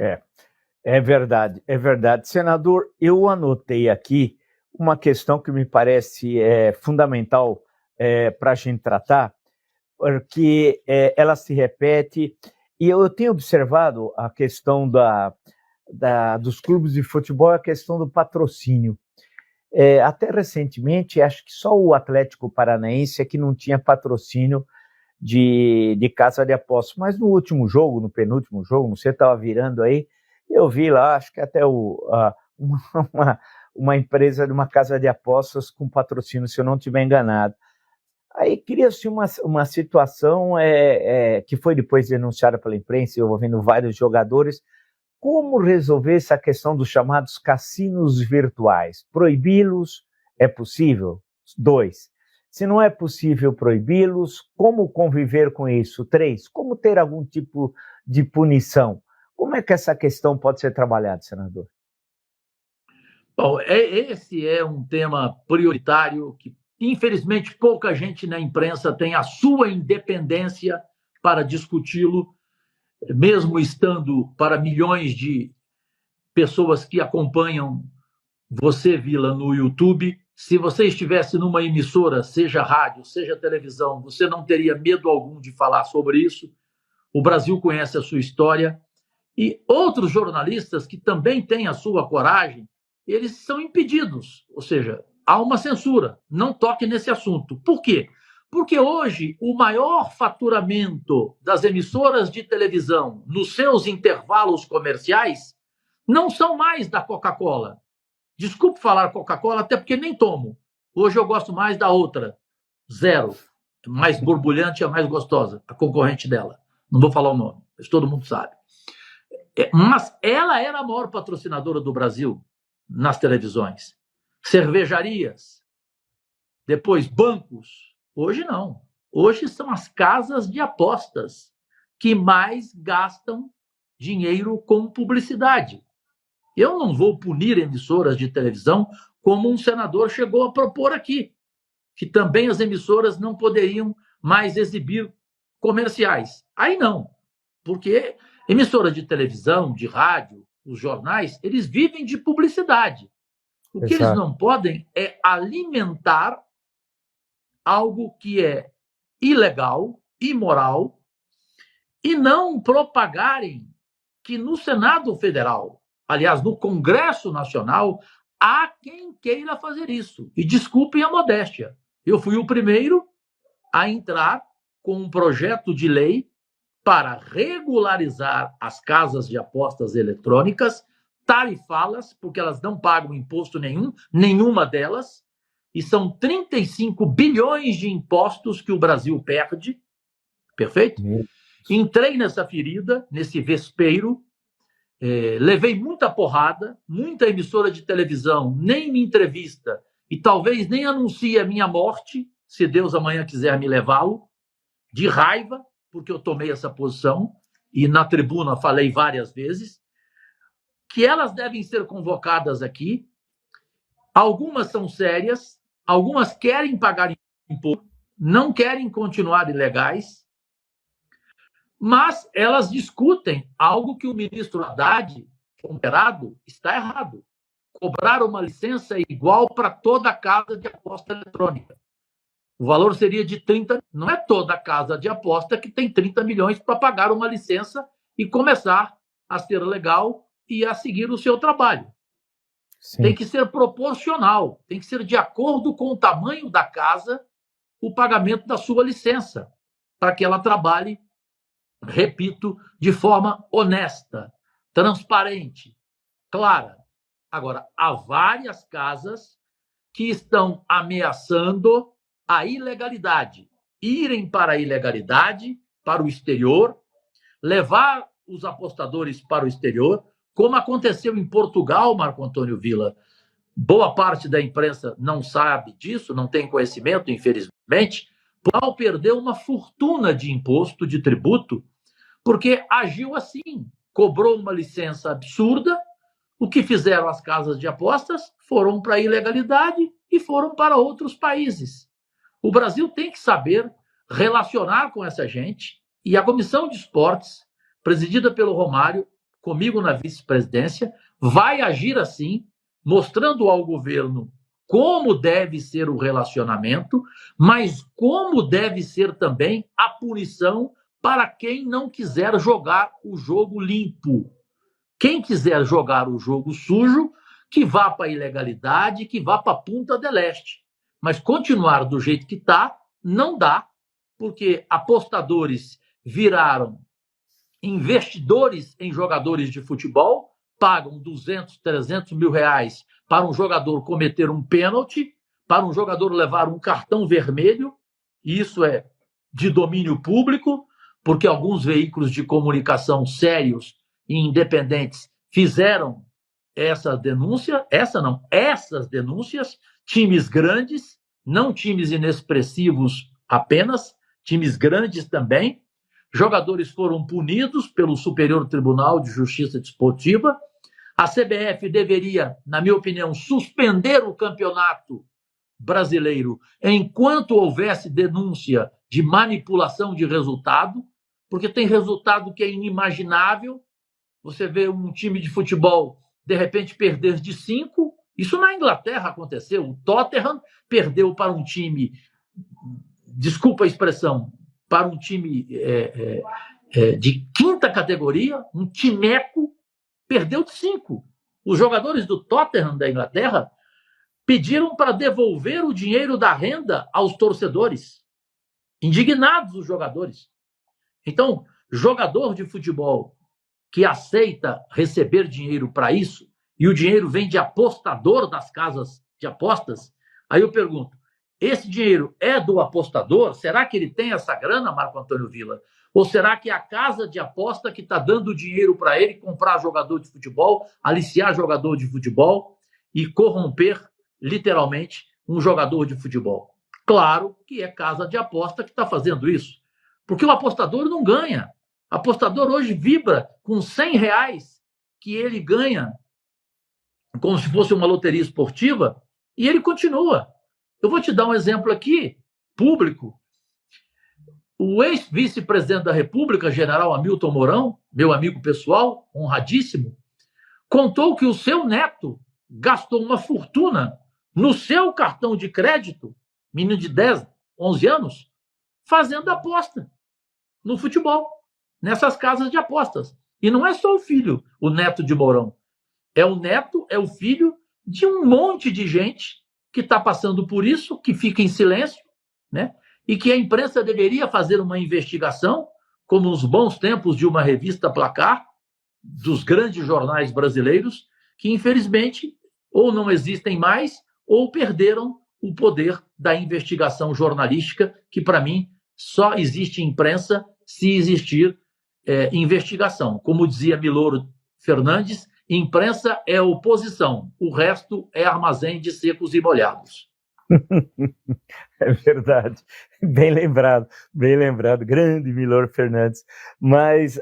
É, é verdade, é verdade. Senador, eu anotei aqui uma questão que me parece fundamental para a gente tratar, porque ela se repete, e eu tenho observado a questão dos clubes de futebol, a questão do patrocínio. Até recentemente, acho que só o Atlético Paranaense é que não tinha patrocínio de casa de apostas, mas no último jogo, no penúltimo jogo, você estava virando aí, eu vi lá, acho que até uma empresa de uma casa de apostas com patrocínio, se eu não estiver enganado. Aí cria-se uma situação que foi depois denunciada pela imprensa, envolvendo vários jogadores. Como resolver essa questão dos chamados cassinos virtuais? Proibi-los é possível? 2. Se não é possível proibi-los, como conviver com isso? 3. Como ter algum tipo de punição? Como é que essa questão pode ser trabalhada, senador? Bom, esse é um tema prioritário que, infelizmente, pouca gente na imprensa tem a sua independência para discuti-lo, mesmo estando para milhões de pessoas que acompanham você, Vila, no YouTube. Se você estivesse numa emissora, seja rádio, seja televisão, você não teria medo algum de falar sobre isso. O Brasil conhece a sua história. E outros jornalistas que também têm a sua coragem, eles são impedidos, ou seja, há uma censura, não toque nesse assunto. Por quê? Porque hoje o maior faturamento das emissoras de televisão nos seus intervalos comerciais não são mais da Coca-Cola. Desculpe falar Coca-Cola, até porque nem tomo. Hoje eu gosto mais da outra, Zero, mais borbulhante e a mais gostosa, a concorrente dela. Não vou falar o nome, mas todo mundo sabe. Mas ela era a maior patrocinadora do Brasil nas televisões. Cervejarias, depois bancos. Hoje não. Hoje são as casas de apostas que mais gastam dinheiro com publicidade. Eu não vou punir emissoras de televisão como um senador chegou a propor aqui, que também as emissoras não poderiam mais exibir comerciais. Aí não, porque emissoras de televisão, de rádio, os jornais, eles vivem de publicidade. O que eles não podem é alimentar algo que é ilegal, imoral, e não propagarem que no Senado Federal, aliás, no Congresso Nacional, há quem queira fazer isso. E desculpem a modéstia, eu fui o primeiro a entrar com um projeto de lei para regularizar as casas de apostas eletrônicas, tarifá-las, porque elas não pagam imposto nenhum, nenhuma delas, e são 35 bilhões de impostos que o Brasil perde, perfeito? Entrei nessa ferida, nesse vespeiro, levei muita porrada, muita emissora de televisão nem me entrevista e talvez nem anuncie a minha morte, se Deus amanhã quiser me levá-lo, de raiva, porque eu tomei essa posição, e na tribuna falei várias vezes, que elas devem ser convocadas aqui. Algumas são sérias, algumas querem pagar imposto, não querem continuar ilegais, mas elas discutem algo que o ministro Haddad, ponderado, está errado. Cobrar uma licença igual para toda casa de aposta eletrônica. O valor seria de 30. Não é toda casa de aposta que tem 30 milhões para pagar uma licença e começar a ser legal e a seguir o seu trabalho. Sim. Tem que ser proporcional, tem que ser de acordo com o tamanho da casa o pagamento da sua licença, para que ela trabalhe, repito, de forma honesta, transparente, clara. Agora, há várias casas que estão ameaçando a ilegalidade, irem para a ilegalidade, para o exterior, levar os apostadores para o exterior, como aconteceu em Portugal, Marco Antônio Vila. Boa parte da imprensa não sabe disso, não tem conhecimento, infelizmente. Portugal perdeu uma fortuna de imposto, de tributo, porque agiu assim, cobrou uma licença absurda. O que fizeram as casas de apostas? Foram para a ilegalidade e foram para outros países. O Brasil tem que saber relacionar com essa gente, e a Comissão de Esportes, presidida pelo Romário, comigo na vice-presidência, vai agir assim, mostrando ao governo como deve ser o relacionamento, mas como deve ser também a punição para quem não quiser jogar o jogo limpo. Quem quiser jogar o jogo sujo, que vá para a ilegalidade, que vá para a Punta del Este. Mas continuar do jeito que está, não dá, porque apostadores viraram investidores em jogadores de futebol, pagam 200, 300 mil reais para um jogador cometer um pênalti, para um jogador levar um cartão vermelho, e isso é de domínio público, porque alguns veículos de comunicação sérios e independentes fizeram essa denúncia, essas denúncias, times grandes, não times inexpressivos apenas, times grandes também. Jogadores foram punidos pelo Superior Tribunal de Justiça Desportiva. A CBF deveria, na minha opinião, suspender o campeonato brasileiro enquanto houvesse denúncia de manipulação de resultado, porque tem resultado que é inimaginável. Você vê um time de futebol, de repente, perder de 5. Isso na Inglaterra aconteceu. O Tottenham perdeu para um time, desculpa a expressão, para um time de quinta categoria, um timeco, perdeu de 5. Os jogadores do Tottenham da Inglaterra pediram para devolver o dinheiro da renda aos torcedores. Indignados os jogadores. Então, jogador de futebol que aceita receber dinheiro para isso, e o dinheiro vem de apostador das casas de apostas, aí eu pergunto, esse dinheiro é do apostador? Será que ele tem essa grana, Marco Antônio Villa? Ou será que é a casa de aposta que está dando dinheiro para ele comprar jogador de futebol, aliciar jogador de futebol e corromper, literalmente, um jogador de futebol? Claro que é casa de aposta que está fazendo isso. Porque o apostador não ganha. O apostador hoje vibra com R$100 que ele ganha, como se fosse uma loteria esportiva, e ele continua. Eu vou te dar um exemplo aqui, público. O ex-vice-presidente da República, general Hamilton Mourão, meu amigo pessoal, honradíssimo, contou que o seu neto gastou uma fortuna no seu cartão de crédito, menino de 10, 11 anos, fazendo aposta no futebol, nessas casas de apostas. E não é só o filho, o neto de Mourão. É o neto, é o filho de um monte de gente que está passando por isso, que fica em silêncio, né? E que a imprensa deveria fazer uma investigação, como nos bons tempos de uma revista Placar, dos grandes jornais brasileiros, que infelizmente ou não existem mais ou perderam o poder da investigação jornalística, que para mim só existe imprensa se existir investigação. Como dizia Milor Fernandes, imprensa é oposição, o resto é armazém de secos e molhados. É verdade, bem lembrado, grande Milor Fernandes. Mas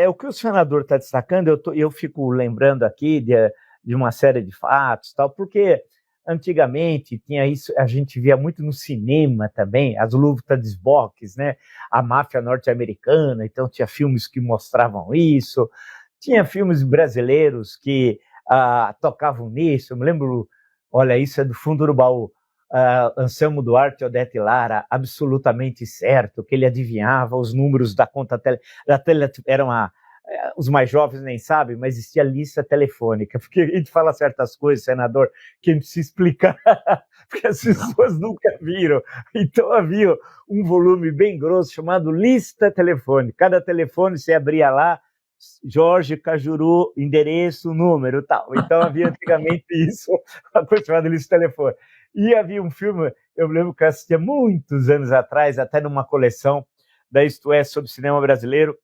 o que o senador está destacando, eu fico lembrando aqui de uma série de fatos, tal, porque antigamente tinha isso, a gente via muito no cinema também, as lutas de esboques, né? A máfia norte-americana, então tinha filmes que mostravam isso, tinha filmes brasileiros que tocavam nisso. Eu me lembro, olha, isso é do fundo do baú, Anselmo Duarte e Odete Lara, absolutamente certo, que ele adivinhava os números da conta eram os mais jovens nem sabem, mas existia lista telefônica, porque a gente fala certas coisas, senador, que a gente precisa explicar, porque as pessoas nunca viram. Então havia um volume bem grosso chamado lista telefônica. Cada telefone você abria lá, Jorge Cajuru, endereço, número, tal. Então havia antigamente isso, uma coisa chamada lista telefônica. E havia um filme, eu me lembro que eu assistia muitos anos atrás, até numa coleção da Isto É sobre cinema brasileiro,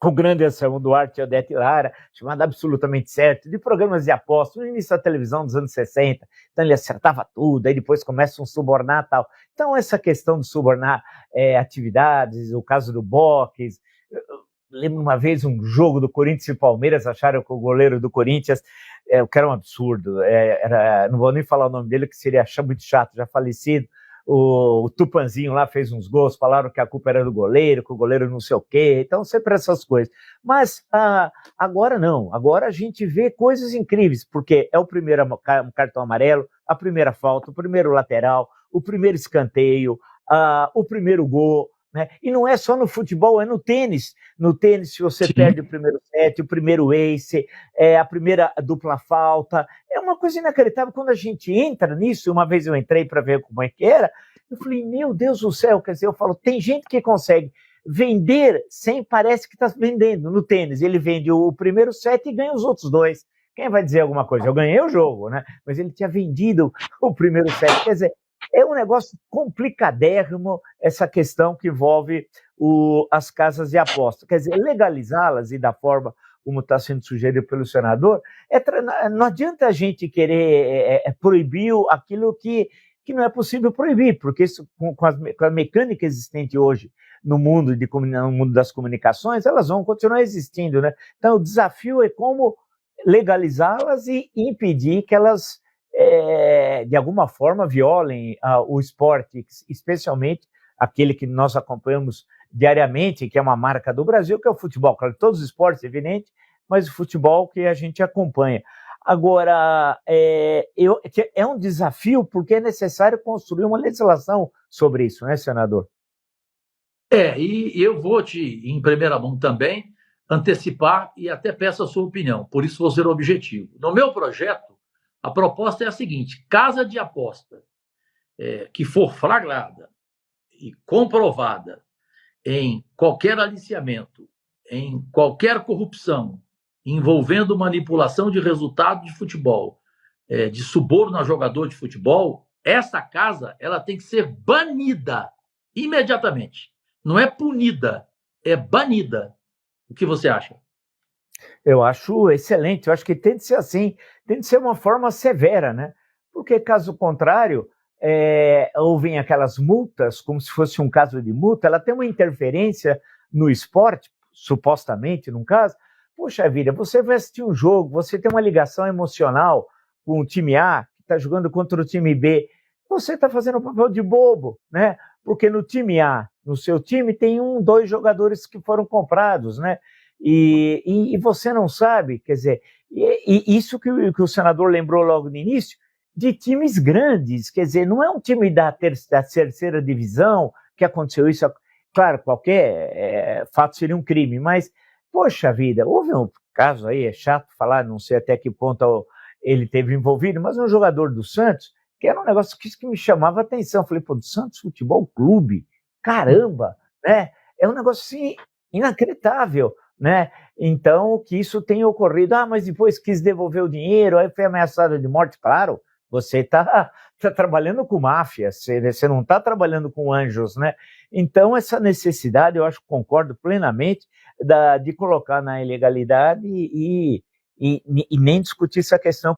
com o grande Anselmo Duarte e Odete Lara, chamado Absolutamente Certo, de programas de aposta, no início da televisão dos anos 60, então ele acertava tudo, aí depois começam a subornar e tal. Então essa questão de subornar atividades, o caso do Boques, lembro uma vez um jogo do Corinthians e Palmeiras, acharam que o goleiro do Corinthians, que era um absurdo, não vou nem falar o nome dele, que seria muito chato, já falecido, o Tupanzinho lá fez uns gols, falaram que a culpa era do goleiro, que o goleiro não sei o quê, então sempre essas coisas. Mas agora não, agora a gente vê coisas incríveis, porque é o primeiro cartão amarelo, a primeira falta, o primeiro lateral, o primeiro escanteio, o primeiro gol, né? E não é só no futebol, é no tênis. No tênis, se você perde o primeiro set, o primeiro ace, a primeira dupla falta, é uma coisa inacreditável. Quando a gente entra nisso, uma vez eu entrei para ver como é que era, eu falei, meu Deus do céu, quer dizer, eu falo, tem gente que consegue vender sem parece que está vendendo no tênis. Ele vende o primeiro set e ganha os outros dois. Quem vai dizer alguma coisa? Eu ganhei o jogo, né? Mas ele tinha vendido o primeiro set. Quer dizer, é um negócio complicadérrimo essa questão que envolve as casas de aposta. Quer dizer, legalizá-las e da forma como está sendo sugerido pelo senador, não adianta a gente querer proibir aquilo que não é possível proibir, porque isso, com a mecânica existente hoje no mundo das comunicações, elas vão continuar existindo, né? Então, o desafio é como legalizá-las e impedir que elas de alguma forma violem o esporte, especialmente aquele que nós acompanhamos diariamente, que é uma marca do Brasil, que é o futebol. Claro, todos os esportes, evidente, mas o futebol que a gente acompanha. Agora, é um desafio porque é necessário construir uma legislação sobre isso, né, senador? E eu vou em primeira mão também, antecipar e até peço a sua opinião, por isso vou ser objetivo. No meu projeto, a proposta é a seguinte: casa de aposta que for flagrada e comprovada em qualquer aliciamento, em qualquer corrupção, envolvendo manipulação de resultado de futebol, de suborno a jogador de futebol, essa casa ela tem que ser banida imediatamente. Não é punida, é banida. O que você acha? Eu acho excelente, eu acho que tem de ser assim, tem de ser uma forma severa, né? Porque, caso contrário, ouvem aquelas multas, como se fosse um caso de multa, ela tem uma interferência no esporte, supostamente, num caso. Poxa vida, você vai assistir um jogo, você tem uma ligação emocional com o time A, que está jogando contra o time B, você está fazendo o papel de bobo, né? Porque no time A, no seu time, tem 2 jogadores que foram comprados, né? E você não sabe, quer dizer, e isso que o senador lembrou logo no início, de times grandes, quer dizer, não é um time da terceira divisão que aconteceu isso. Claro, qualquer fato seria um crime, mas, poxa vida, houve um caso aí, é chato falar, não sei até que ponto ele teve envolvido, mas um jogador do Santos, que era um negócio que me chamava a atenção. Falei, pô, do Santos Futebol Clube, caramba, né? É um negócio assim inacreditável, né? Então, que isso tenha ocorrido. Mas depois quis devolver o dinheiro, aí foi ameaçado de morte. Claro, você está trabalhando com máfia, você não está trabalhando com anjos, né? Então, essa necessidade, eu acho que concordo plenamente, de colocar na ilegalidade e nem discutir essa questão